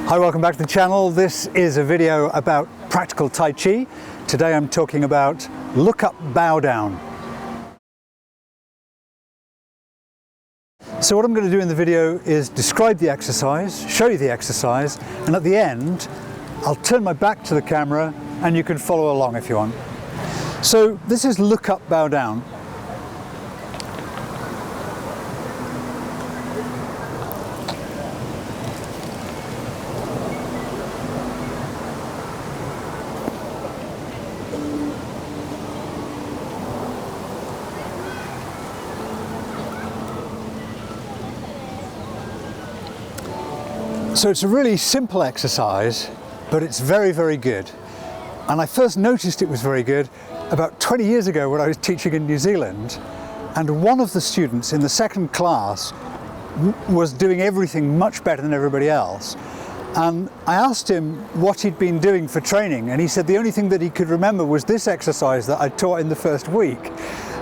Hi, welcome back to the channel. This is a video about practical Tai Chi. Today I'm talking about look up, bow down. So what I'm going to do in the video is describe the exercise, show you the exercise, and at the end I'll turn my back to the camera and you can follow along if you want. So this is look up, bow down. So it's a really simple exercise, but it's very, very good. And I first noticed it was very good about 20 years ago when I was teaching in New Zealand. And one of the students in the second class was doing everything much better than everybody else. And I asked him what he'd been doing for training. And he said the only thing that he could remember was this exercise that I taught in the first week.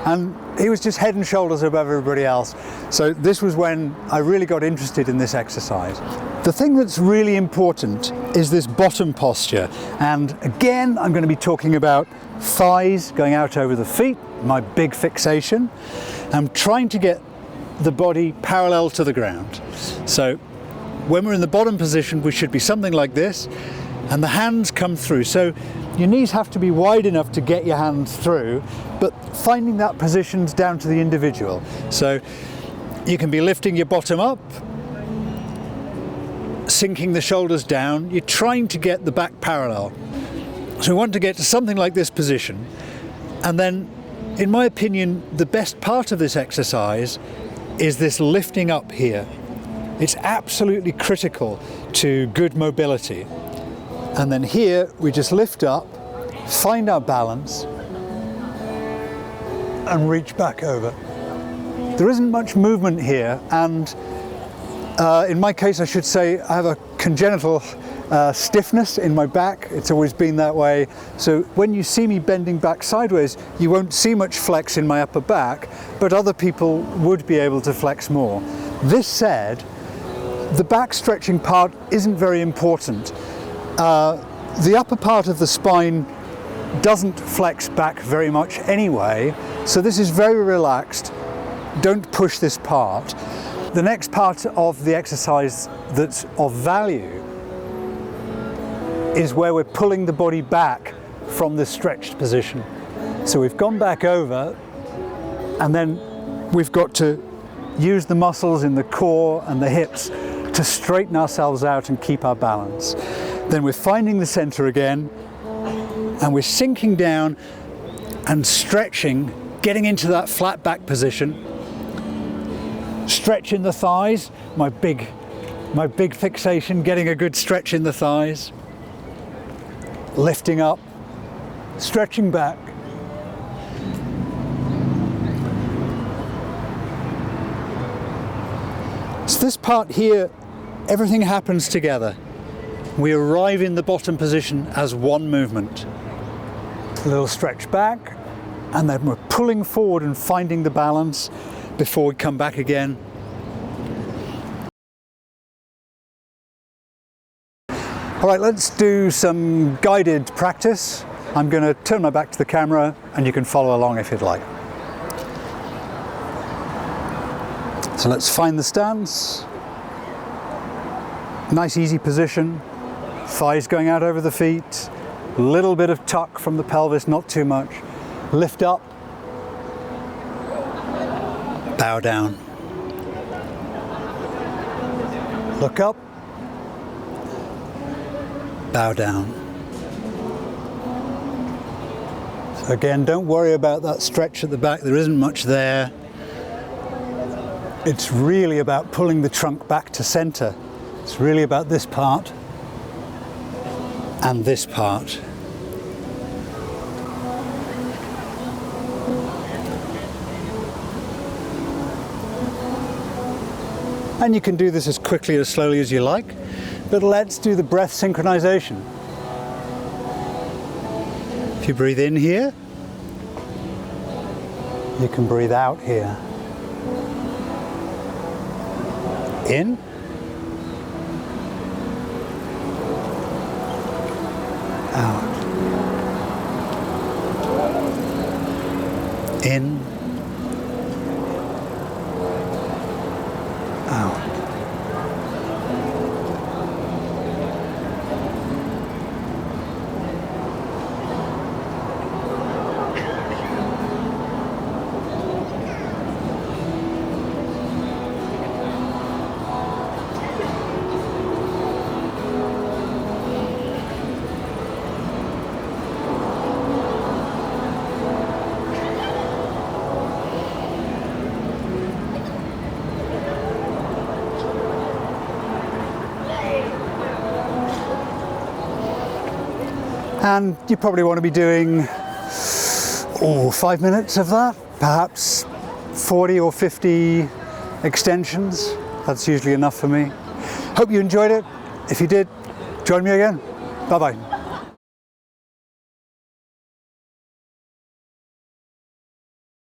And he was just head and shoulders above everybody else. So this was when I really got interested in this exercise. The thing that's really important is this bottom posture. And again, I'm going to be talking about thighs going out over the feet, my big fixation. I'm trying to get the body parallel to the ground. So when we're in the bottom position, we should be something like this, and the hands come through. So your knees have to be wide enough to get your hands through, but finding that position's down to the individual. So you can be lifting your bottom up, sinking the shoulders down. You're trying to get the back parallel. So we want to get to something like this position. And then, in my opinion, the best part of this exercise is this lifting up here. It's absolutely critical to good mobility. And then here we just lift up, find our balance, and reach back over. There isn't much movement here, and in my case I should say I have a congenital stiffness in my back. It's always been that way. So when you see me bending back sideways, you won't see much flex in my upper back, but other people would be able to flex more. This said, the back stretching part isn't very important. The upper part of the spine doesn't flex back very much anyway, so this is very relaxed. Don't push this part. The next part of the exercise that's of value is where we're pulling the body back from the stretched position. So we've gone back over, and then we've got to use the muscles in the core and the hips to straighten ourselves out and keep our balance. Then we're finding the center again, and we're sinking down and stretching, getting into that flat back position. Stretch in the thighs, my big fixation, getting a good stretch in the thighs. Lifting up, stretching back. So this part here, everything happens together. We arrive in the bottom position as one movement. A little stretch back, and then we're pulling forward and finding the balance before we come back again. All right, let's do some guided practice. I'm going to turn my back to the camera and you can follow along if you'd like. So let's find the stance. Nice easy position. Thighs going out over the feet. A little bit of tuck from the pelvis, not too much. Lift up. Bow down. Look up. Bow down. So again, don't worry about that stretch at the back. There isn't much there. It's really about pulling the trunk back to center. It's really about this part and this part. And you can do this as quickly or as slowly as you like, but let's do the breath synchronization. If you breathe in here, you can breathe out here. In out. In, out. And you probably want to be doing 5 minutes of that, perhaps 40 or 50 extensions. That's usually enough for me. Hope you enjoyed it. If you did, join me again. Bye-bye.